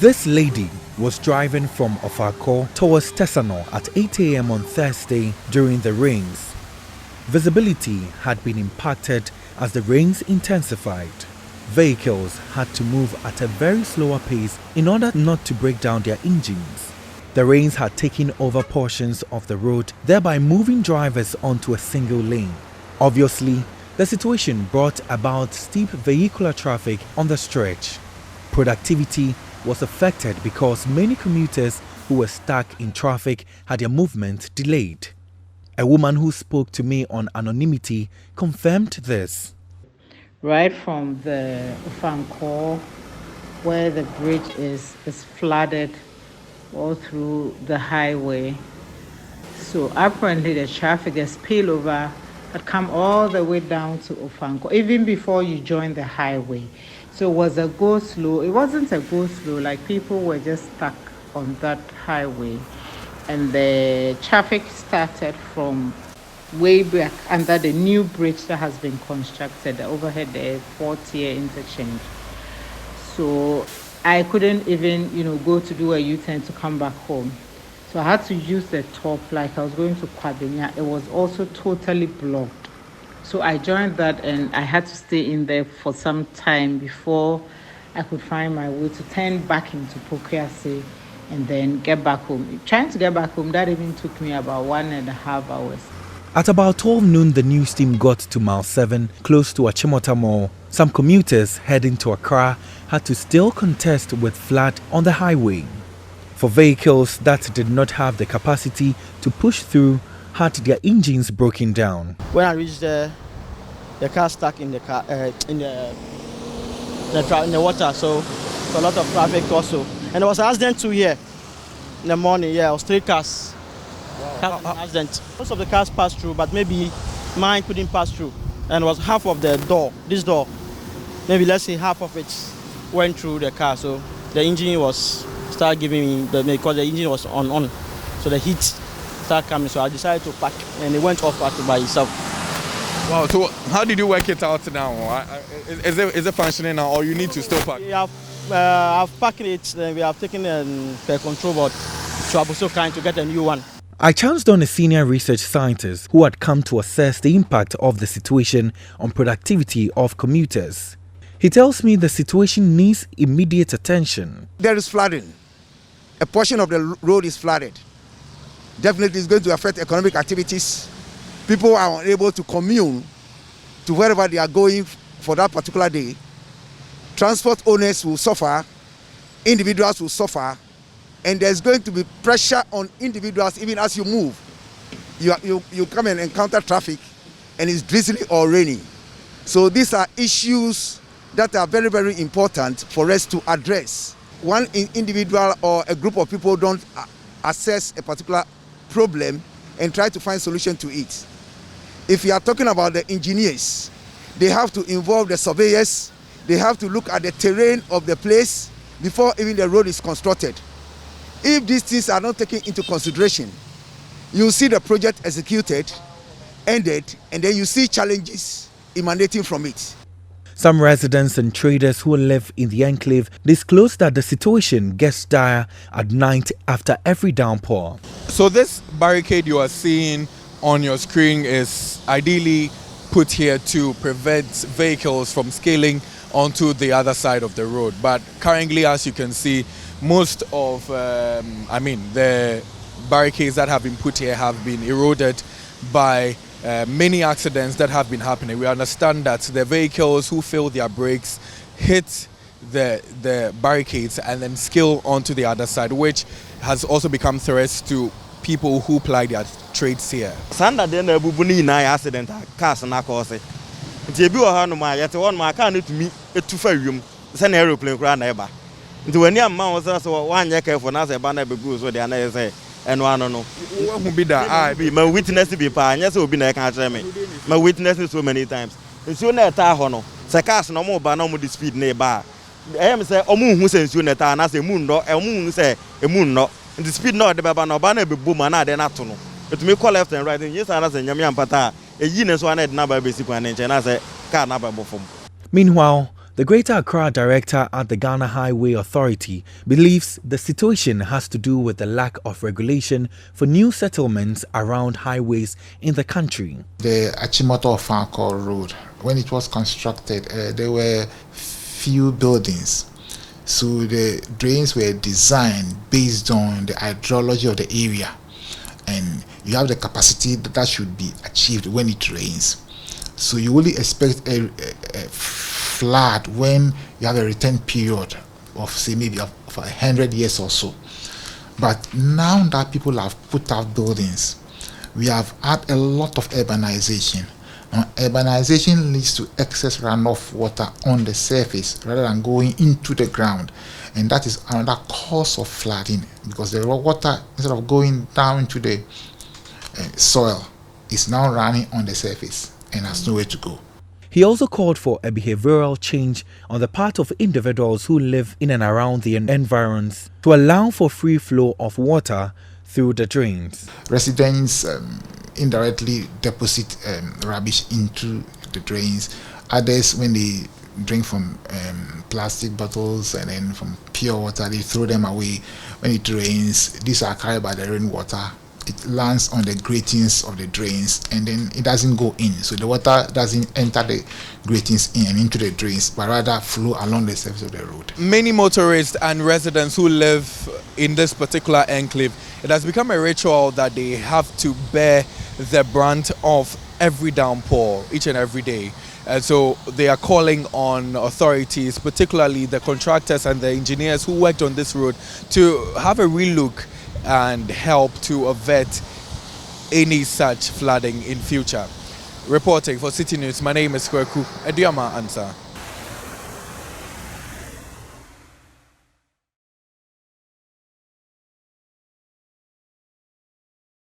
This lady was driving from Ofako towards Tesano at 8 a.m. on Thursday during the rains. Visibility had been impacted as the rains intensified. Vehicles had to move at a very slower pace in order not to break down their engines. The rains had taken over portions of the road, thereby moving drivers onto a single lane. Obviously, the situation brought about steep vehicular traffic on the stretch. Productivity was affected because many commuters who were stuck in traffic had their movement delayed. A woman who spoke to me on anonymity confirmed this. Right from the Ufanko, where the bridge is flooded all through the highway. So apparently the traffic, the spillover had come all the way down to Ufanko, even before you join the highway. So it was a go slow. It wasn't a go slow, like people were just stuck on that highway. And the traffic started from way back under the new bridge that has been constructed, the overhead, the fourth-tier interchange. So I couldn't even, go to do a U-turn to come back home. So I had to use the top, like I was going to Kwabenya. It was also totally blocked. So I joined that and I had to stay in there for some time before I could find my way to turn back into Pokuase and then get back home. Trying to get back home, that even took me about 1.5 hours. At about 12 noon, the news team got to Mile 7, close to Achimota Mall. Some commuters heading to Accra had to still contest with flood on the highway. For vehicles that did not have the capacity to push through, had their engines broken down. When I reached there, the car stuck in the car in the water, so a lot of traffic also. And there was an accident too here in the morning. Yeah, it was 3 cars. Accident. Most of the cars passed through, but maybe mine couldn't pass through. And it was half of the door, this door, maybe let's say half of it went through the car. So the engine started giving me, because the engine was on. So the heat started coming. So I decided to park, and it went off by itself. Wow, so how did you work it out now? Is it functioning now, or you need to still park? I've packed it, and we have taken per control board. So I'm also trying to get a new one. I chanced on a senior research scientist who had come to assess the impact of the situation on productivity of commuters. He tells me the situation needs immediate attention. There is flooding. A portion of the road is flooded. Definitely it's going to affect economic activities. People are unable to commune to wherever they are going for that particular day. Transport owners will suffer, individuals will suffer, and there's going to be pressure on individuals even as you move. You come and encounter traffic and it's drizzly or raining. So these are issues that are very, very important for us to address. One individual or a group of people don't assess a particular problem and try to find solution to it. If you are talking about the engineers, they have to involve the surveyors, they have to look at the terrain of the place before even the road is constructed. If these things are not taken into consideration, you see the project executed, ended, and then you see challenges emanating from it. Some residents and traders who live in the enclave disclosed that the situation gets dire at night after every downpour. So this barricade you are seeing on your screen is ideally put here to prevent vehicles from scaling onto the other side of the road. But currently, as you can see, most of the barricades that have been put here have been eroded by many accidents that have been happening. We understand that the vehicles who fail their brakes hit the barricades and then scale onto the other side, which has also become threats to people who ply their trades here. Sanda den na bubuni na accident cars na cause. Nti ebi wo ha no ma yete won ma car na tumi etufa wiem. Se na aeroplane kura na eba. Nti wani amma wo so wanye careful na se ba na bebu so de na say eno ano no. Wo hu bi da be my witness be pa anya se obi na ka kire me. My witness so many times. Nti na eta ho no. Se cars no mo ba na mo di speed na eba. Em say omu hu se nsuo na eta na se emu ndo emu hu se emu ndo. The speed now the baba no ba na be boom na de na to no etumi call left and right yes na say nyame ampata e yi ne so na de na ba be si kwan nche na say car na ba bofom. Meanwhile, The Greater Accra director at the Ghana Highway Authority believes the situation has to do with the lack of regulation for new settlements around highways in the country. The Achimoto Ofankor Road, when it was constructed, there were few buildings. So the drains were designed based on the hydrology of the area, and you have the capacity that should be achieved when it rains. So you only expect a flood when you have a return period of, say, maybe of 100 years or so. But now that people have put out buildings, we have had a lot of urbanization. Urbanization leads to excess runoff water on the surface rather than going into the ground, and that is another cause of flooding, because the water, instead of going down into the soil, is now running on the surface and has nowhere to go. He also called for a behavioral change on the part of individuals who live in and around the environs to allow for free flow of water through the drains. Residents indirectly deposit rubbish into the drains. Others, when they drink from plastic bottles and then from pure water, they throw them away. When it rains, these are carried by the rainwater. It lands on the gratings of the drains, and then it doesn't go in. So the water doesn't enter the gratings in and into the drains, but rather flow along the surface of the road. Many motorists and residents who live in this particular enclave, it has become a ritual that they have to bear the brunt of every downpour each and every day. And so they are calling on authorities, particularly the contractors and the engineers who worked on this road, to have a relook and help to avert any such flooding in future. Reporting for Citi News, my name is Kweku Eduama Ansah.